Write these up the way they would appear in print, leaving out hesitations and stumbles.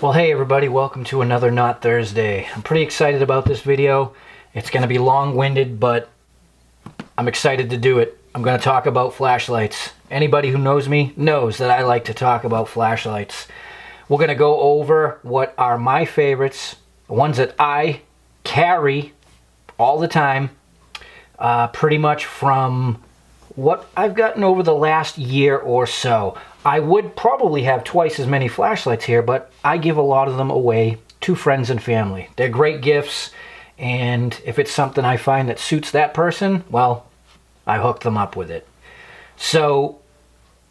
Well, hey everybody, welcome to another Not Thursday. I'm pretty excited about this video. It's going to be long-winded, but I'm excited to do it. I'm going to talk about flashlights. Anybody who knows me knows that I like to talk about flashlights. We're going to go over what are my favorites, the ones that I carry all the time, pretty much from what I've gotten over the last year or so. I would probably have twice as many flashlights here, but I give a lot of them away to friends and family. They're great gifts, and if it's something I find that suits that person, well, I hook them up with it. So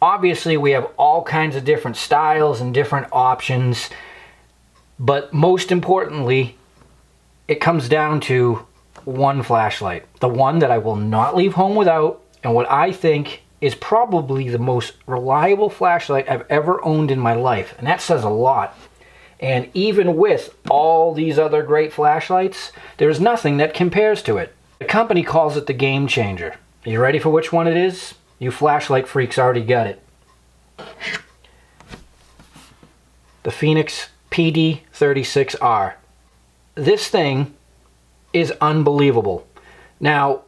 obviously we have all kinds of different styles and different options, but most importantly, it comes down to one flashlight, the one that I will not leave home without, and what I think is probably the most reliable flashlight I've ever owned in my life. And that says a lot. And even with all these other great flashlights, there's nothing that compares to it. The company calls it the game changer. Are you ready for which one it is? You flashlight freaks already got it. The Fenix PD36 R. This thing is unbelievable. Now,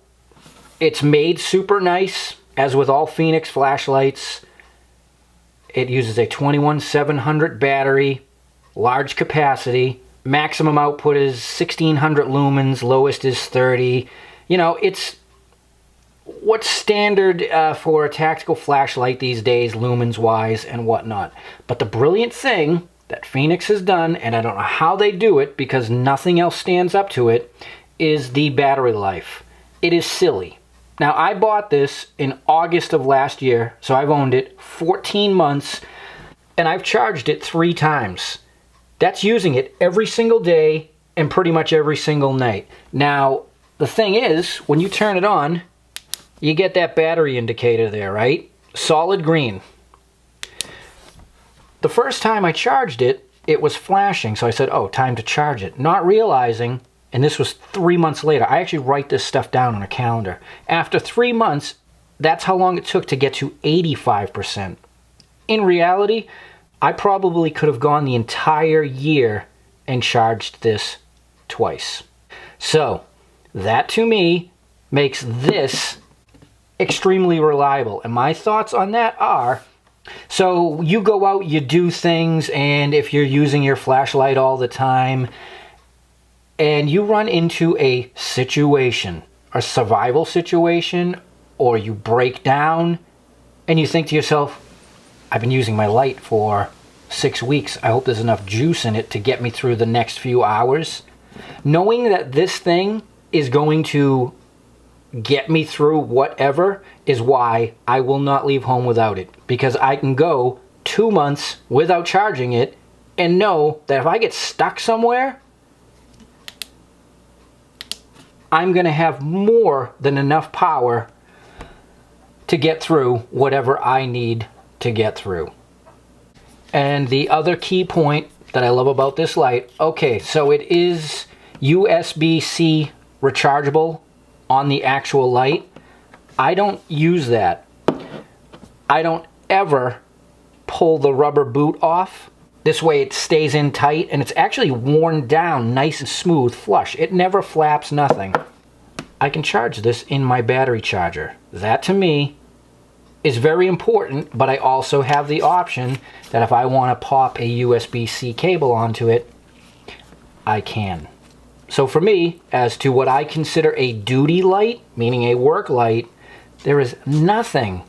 it's made super nice. As with all Fenix flashlights, it uses a 21700 battery, large capacity, maximum output is 1600 lumens, lowest is 30. You know, it's what's standard for a tactical flashlight these days, lumens wise and whatnot. But the brilliant thing that Fenix has done, and I don't know how they do it because nothing else stands up to it, is the battery life. It is silly. Now, I bought this in August of last year, so I've owned it 14 months, and I've charged it 3 times. That's using it every single day and pretty much every single night. Now, the thing is, when you turn it on, you get that battery indicator there, right? Solid green. The first time I charged it, it was flashing, so I said, oh, time to charge it. Not realizing, and this was 3 months later. I actually write this stuff down on a calendar. After 3 months, that's how long it took to get to 85%. In reality, I probably could have gone the entire year and charged this twice. So, that to me makes this extremely reliable. And my thoughts on that are, so you go out, you do things, and if you're using your flashlight all the time, and you run into a situation, a survival situation, or you break down, and you think to yourself, I've been using my light for 6 weeks. I hope there's enough juice in it to get me through the next few hours. Knowing that this thing is going to get me through whatever is why I will not leave home without it. Because I can go 2 months without charging it and know that if I get stuck somewhere, I'm going to have more than enough power to get through whatever I need to get through. And the other key point that I love about this light, okay, so it is USB-C rechargeable on the actual light. I don't use that. I don't ever pull the rubber boot off. This way it stays in tight, and it's actually worn down nice and smooth, flush. It never flaps, nothing. I can charge this in my battery charger. That, to me, is very important, but I also have the option that if I want to pop a USB-C cable onto it, I can. So for me, as to what I consider a duty light, meaning a work light, there is nothing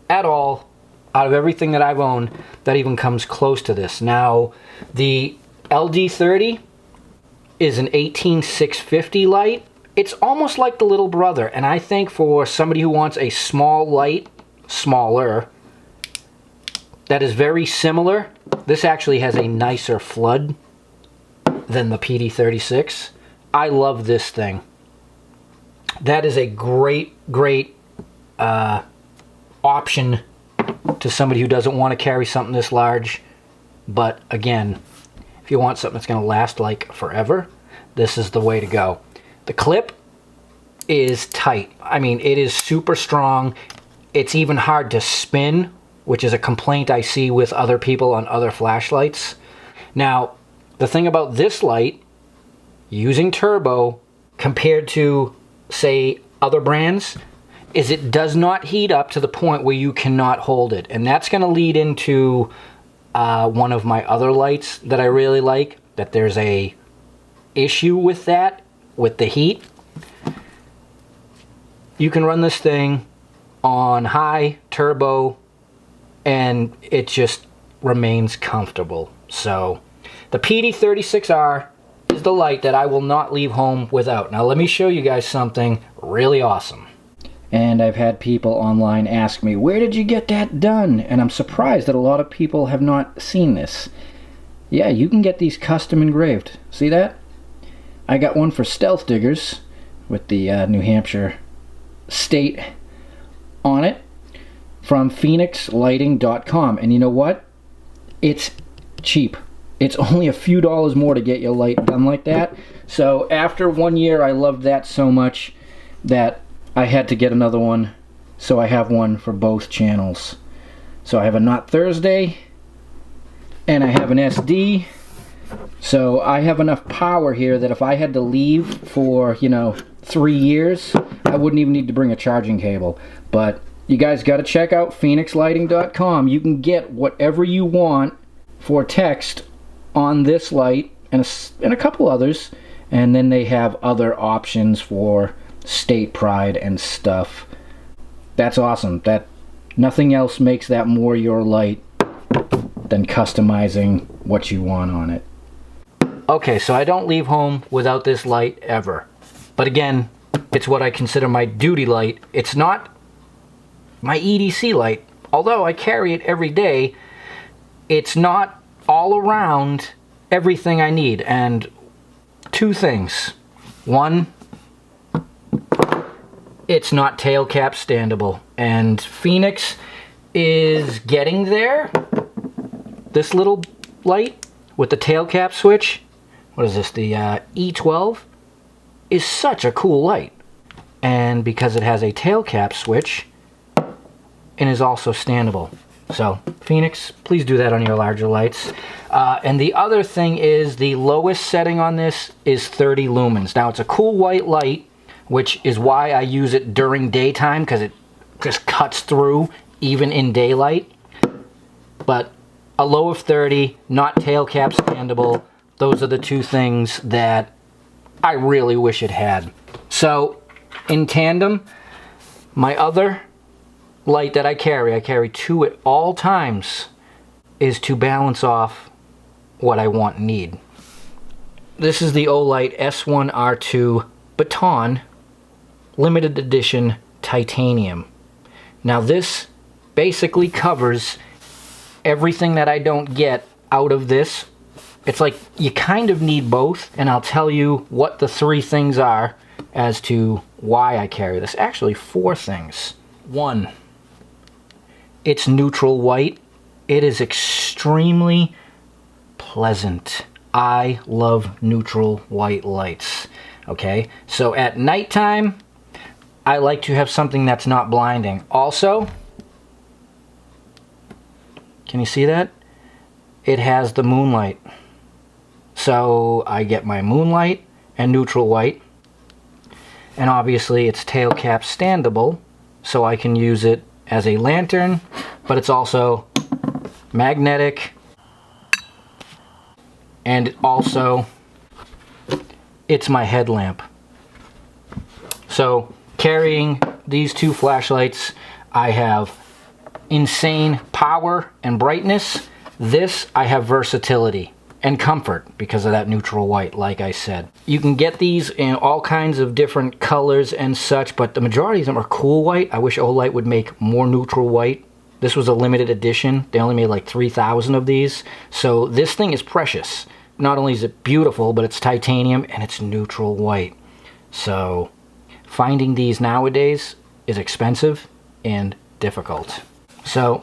at all out of everything that I've owned that even comes close to this. Now, the LD30 is an 18650 light. It's almost like the little brother, and I think for somebody who wants a small light, smaller, that is very similar. This actually has a nicer flood than the PD36. I love this thing. That is a great option to somebody who doesn't want to carry something this large. But again, if you want something that's going to last like forever, this is the way to go. The clip is tight. I mean, it is super strong. It's even hard to spin which is a complaint I see with other people on other flashlights. Now, the thing about this light, using turbo, compared to, say, other brands, is it does not heat up to the point where you cannot hold it. And that's going to lead into one of my other lights that I really like, that there's a issue with that, with the heat. You can run this thing on high turbo and it just remains comfortable. So the PD36R is the light that I will not leave home without. Now let me show you guys something really awesome. And I've had people online ask me, where did you get that done? And I'm surprised that a lot of people have not seen this. Yeah, you can get these custom engraved. See that? I got one for Stealth Diggers with the New Hampshire state on it from FenixLighting.com. And you know what? It's cheap. It's only a few dollars more to get your light done like that. So after 1 year, I loved that so much that I had to get another one. So I have one for both channels. So I have a Not Thursday and I have an SD. So I have enough power here that if I had to leave for, you know, 3 years, I wouldn't even need to bring a charging cable. But you guys got to check out FenixLighting.com. You can get whatever you want for text on this light and a couple others. And then they have other options for state pride and stuff. That's awesome. That nothing else makes that more your light than customizing what you want on it. Okay, so I don't leave home without this light ever. But again, it's what I consider my duty light. It's not my EDC light. Although I carry it every day, it's not all around everything I need. And two things. One, it's not tail cap standable. And Fenix is getting there. This little light with the tail cap switch, what is this, the E12, is such a cool light. And because it has a tail cap switch, and is also standable. So Fenix, please do that on your larger lights. And the other thing is the lowest setting on this is 30 lumens. Now it's a cool white light, which is why I use it during daytime, because it just cuts through even in daylight. But a low of 30, not tail cap standable, those are the two things that I really wish it had. So in tandem, my other light that I carry two at all times, is to balance off what I want and need. This is the Olight S1RII Baton limited edition titanium. Now this basically covers everything that I don't get out of this. It's like you kind of need both, and I'll tell you what the three things are as to why I carry this. Actually, four things. One, it's neutral white. It is extremely pleasant. I love neutral white lights. Okay, so at nighttime, I like to have something that's not blinding. Also, can you see that? It has the moonlight. So I get my moonlight and neutral white. And obviously it's tail cap standable, so I can use it as a lantern, but it's also magnetic, and also it's my headlamp. So carrying these two flashlights, I have insane power and brightness. This, I have versatility and comfort because of that neutral white, like I said. You can get these in all kinds of different colors and such, but the majority of them are cool white. I wish Olight would make more neutral white. This was a limited edition. They only made like 3,000 of these. So this thing is precious. Not only is it beautiful, but it's titanium and it's neutral white. So finding these nowadays is expensive and difficult. So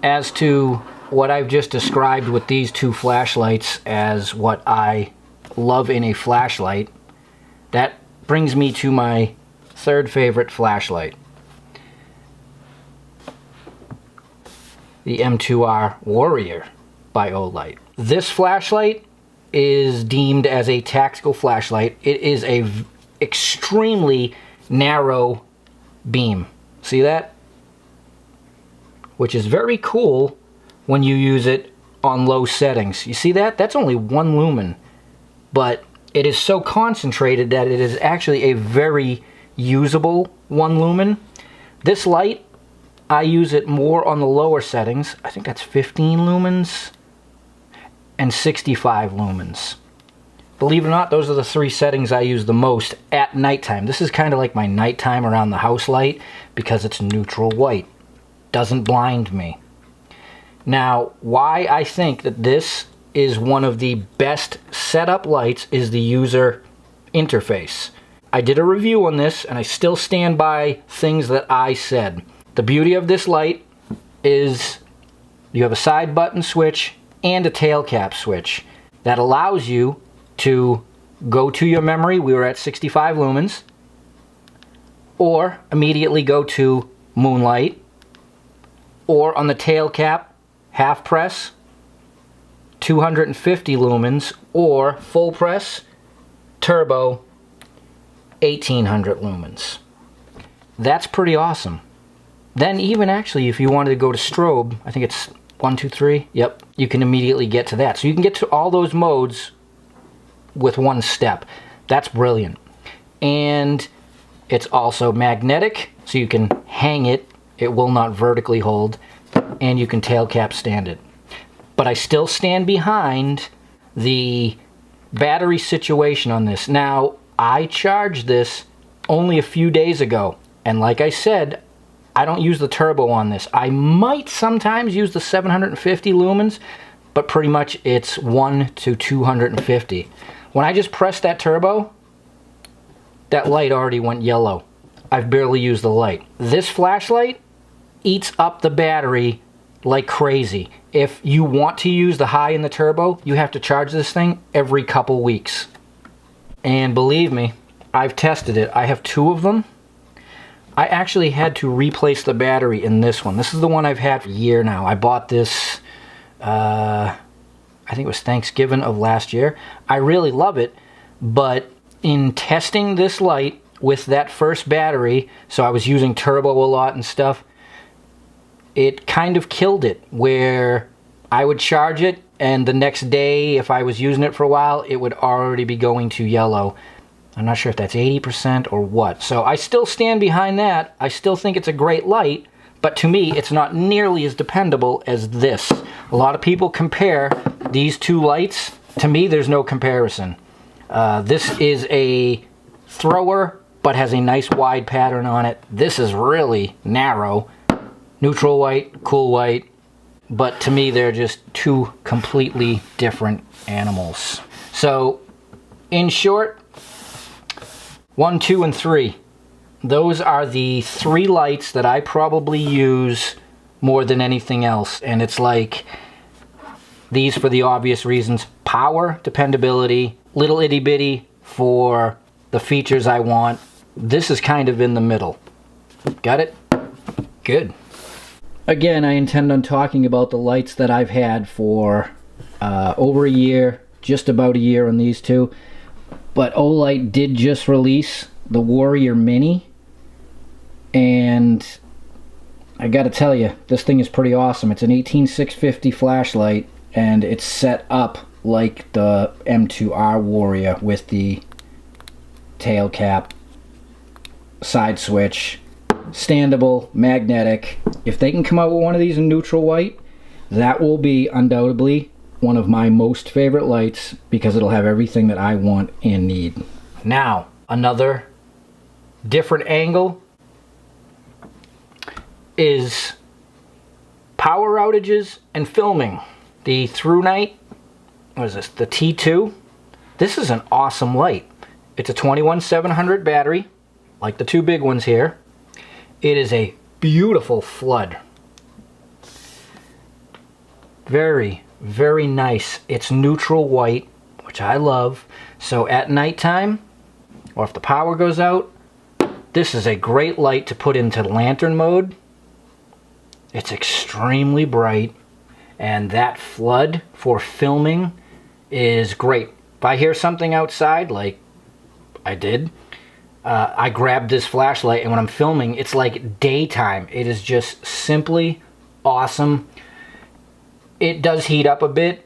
as to what I've just described with these two flashlights as what I love in a flashlight, that brings me to my third favorite flashlight. the M2R Warrior by Olight. This flashlight is deemed as a tactical flashlight. It is a extremely narrow beam. See that? Which is very cool when you use it on low settings. You see that? That's only 1 lumen, but it is so concentrated that it is actually a very usable 1 lumen. This light, I use it more on the lower settings. I think that's 15 lumens and 65 lumens. Believe it or not, those are the 3 settings I use the most at nighttime. This is kind of like my nighttime around the house light because it's neutral white. Doesn't blind me. Now, why I think that this is one of the best setup lights is the user interface. I did a review on this and I still stand by things that I said. The beauty of this light is you have a side button switch and a tail cap switch that allows you to go to your memory, we were at 65 lumens, or immediately go to moonlight, or on the tail cap, half press, 250 lumens, or full press, turbo, 1800 lumens. That's pretty awesome. Then even actually if you wanted to go to strobe, I think it's 1, 2, 3, yep, you can immediately get to that. So you can get to all those modes with 1 step. That's brilliant. And it's also magnetic, so you can hang it. It will not vertically hold, and you can tail cap stand it. But I still stand behind the battery situation on this. Now, I charged this only a few days ago, and like I said, I don't use the turbo on this. I might sometimes use the 750 lumens, but pretty much it's 1 to 250. When I just pressed that turbo, that light already went yellow. I've barely used the light. This flashlight eats up the battery like crazy. If you want to use the high in the turbo, you have to charge this thing every couple weeks. And believe me, I've tested it. I have 2 of them. I actually had to replace the battery in this one. This is the one I've had for a year now. I bought this, I think it was Thanksgiving of last year. I really love it, but in testing this light with that first battery, so I was using turbo a lot and stuff, it kind of killed it, where I would charge it and the next day, if I was using it for a while, it would already be going to yellow. I'm not sure if that's 80% or what. So I still stand behind that. I still think it's a great light, but to me, it's not nearly as dependable as this. A lot of people compare these 2 lights. To me, there's no comparison. This is a thrower, but has a nice wide pattern on it. This is really narrow. Neutral white, cool white. But to me, they're just 2 completely different animals. So, in short, 1, 2, and 3. Those are the 3 lights that I probably use more than anything else. And it's like these for the obvious reasons. Power, dependability, little itty bitty for the features I want. This is kind of in the middle. Got it? Good. Again, I intend on talking about the lights that I've had for over a year, just about a year on these 2. But Olight did just release the Warrior Mini, and I gotta tell you, this thing is pretty awesome. It's an 18650 flashlight, and it's set up like the M2R Warrior with the tail cap, side switch, standable, magnetic. If they can come out with one of these in neutral white, that will be undoubtedly one of my most favorite lights because it'll have everything that I want and need. Now, another different angle is power outages and filming. The Thrunite, what is this, the T2? This is an awesome light. It's a 21700 battery, like the 2 big ones here. It is a beautiful flood. Very, very nice. It's neutral white, which I love. So at nighttime, or if the power goes out, this is a great light to put into lantern mode It's extremely bright, and that flood for filming is great. If I hear something outside, like I did, I grab this flashlight, and when I'm filming, it's like daytime. It is just simply awesome. It does heat up a bit,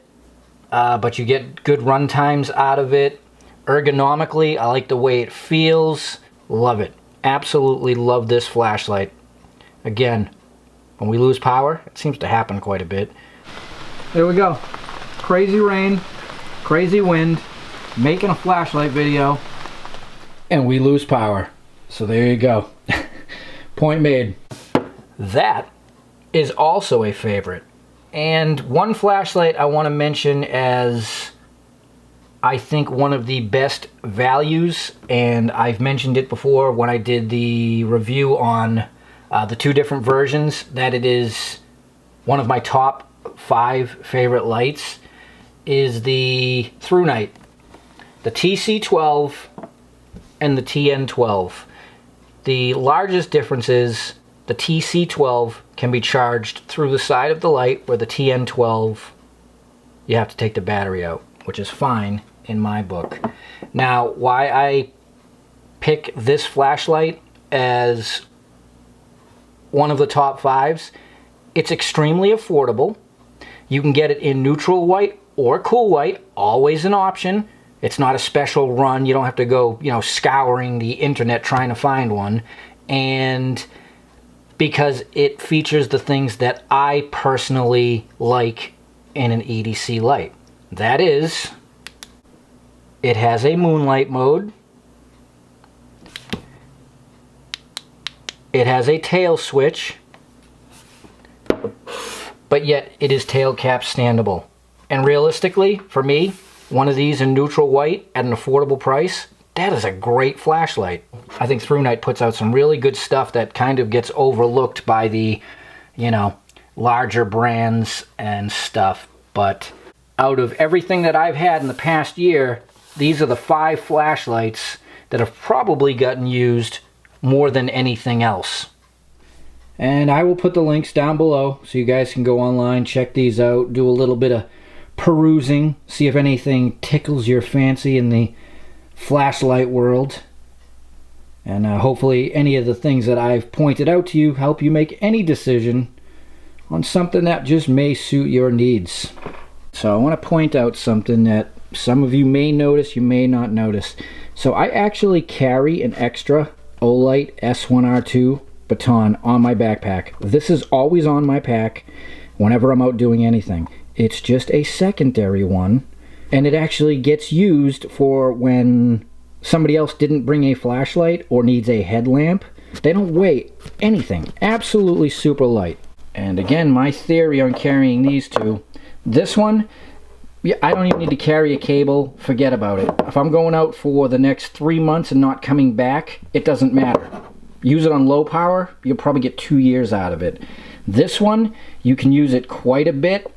but you get good run times out of it. Ergonomically, I like the way it feels. Love it. Absolutely love this flashlight. Again, when we lose power, it seems to happen quite a bit. There we go. Crazy rain, crazy wind, making a flashlight video, and we lose power. So there you go. Point made. That is also a favorite. And one flashlight I want to mention as I think one of the best values, and I've mentioned it before when I did the review on the two different versions, that it is one of my top 5 favorite lights, is the Thrunite, the TC12 and the TN12. The largest difference is the TC12 can be charged through the side of the light, where the TN12 you have to take the battery out, which is fine in my book. Now, why I pick this flashlight as one of the top 5s, it's extremely affordable. You can get it in neutral white or cool white, always an option. It's not a special run. You don't have to go, scouring the internet trying to find one. And because it features the things that I personally like in an EDC light. That is, it has a moonlight mode. It has a tail switch, but yet it is tail cap standable. And realistically, for me, one of these in neutral white at an affordable price, that is a great flashlight. I think Thrunite puts out some really good stuff that kind of gets overlooked by the, larger brands and stuff. But out of everything that I've had in the past year, these are the 5 flashlights that have probably gotten used more than anything else. And I will put the links down below so you guys can go online, check these out, do a little bit of perusing, see if anything tickles your fancy in the flashlight world. And hopefully any of the things that I've pointed out to you help you make any decision on something that just may suit your needs. So I want to point out something that some of you may notice, you may not notice. So I actually carry an extra Olight S1RII baton on my backpack. This is always on my pack whenever I'm out doing anything. It's just a secondary one, and it actually gets used for when somebody else didn't bring a flashlight or needs a headlamp. They don't weigh anything. Absolutely super light. And again, my theory on carrying these two, this one, I don't even need to carry a cable. Forget about it. If I'm going out for the next 3 months and not coming back, it doesn't matter. Use it on low power, you'll probably get 2 years out of it. This one, you can use it quite a bit.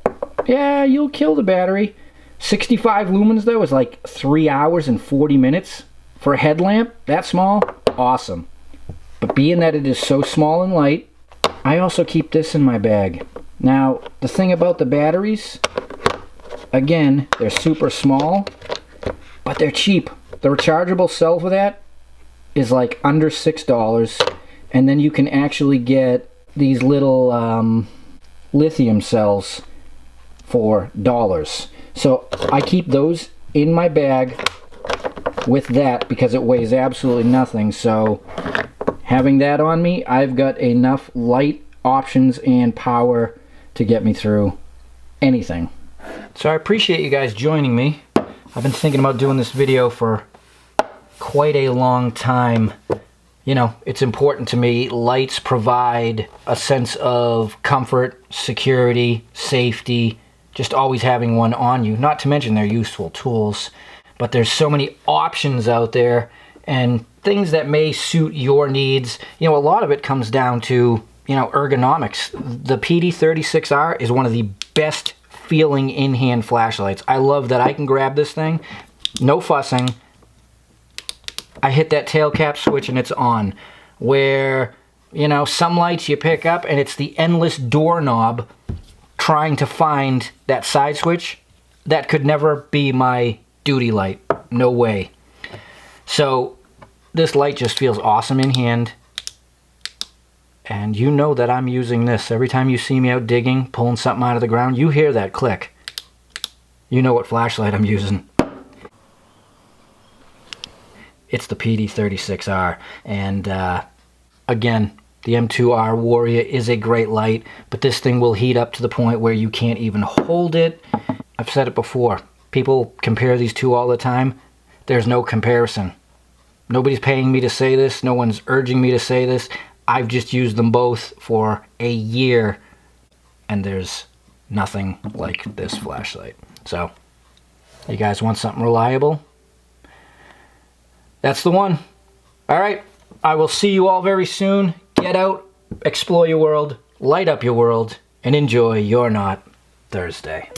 Yeah, you'll kill the battery. 65 lumens though is like 3 hours and 40 minutes. For a headlamp, that small, awesome. But being that it is so small and light, I also keep this in my bag. Now, the thing about the batteries, again, they're super small, but they're cheap. The rechargeable cell for that is like under $6, and then you can actually get these little lithium cells for dollars. So I keep those in my bag with that because it weighs absolutely nothing. So having that on me, I've got enough light options and power to get me through anything. So I appreciate you guys joining me. I've been thinking about doing this video for quite a long time. It's important to me. Lights provide a sense of comfort, security, safety, just always having one on you. Not to mention they're useful tools. But there's so many options out there and things that may suit your needs. A lot of it comes down to, ergonomics. The PD36 R is one of the best feeling in-hand flashlights. I love that I can grab this thing, no fussing. I hit that tail cap switch and it's on. Where You know, some lights you pick up and it's the endless doorknob trying to find that side switch. That could never be my duty light. No way. So this light just feels awesome in hand. And you know that I'm using this. Every time you see me out digging, pulling something out of the ground, you hear that click. You know what flashlight I'm using. It's the PD36 R. And again, the M2R Warrior is a great light, but this thing will heat up to the point where you can't even hold it. I've said it before. People compare these two all the time. There's no comparison. Nobody's paying me to say this. No one's urging me to say this. I've just used them both for a year, and there's nothing like this flashlight. So, you guys want something reliable? That's the one. All right, I will see you all very soon. Get out, explore your world, light up your world, and enjoy your Not Thursday.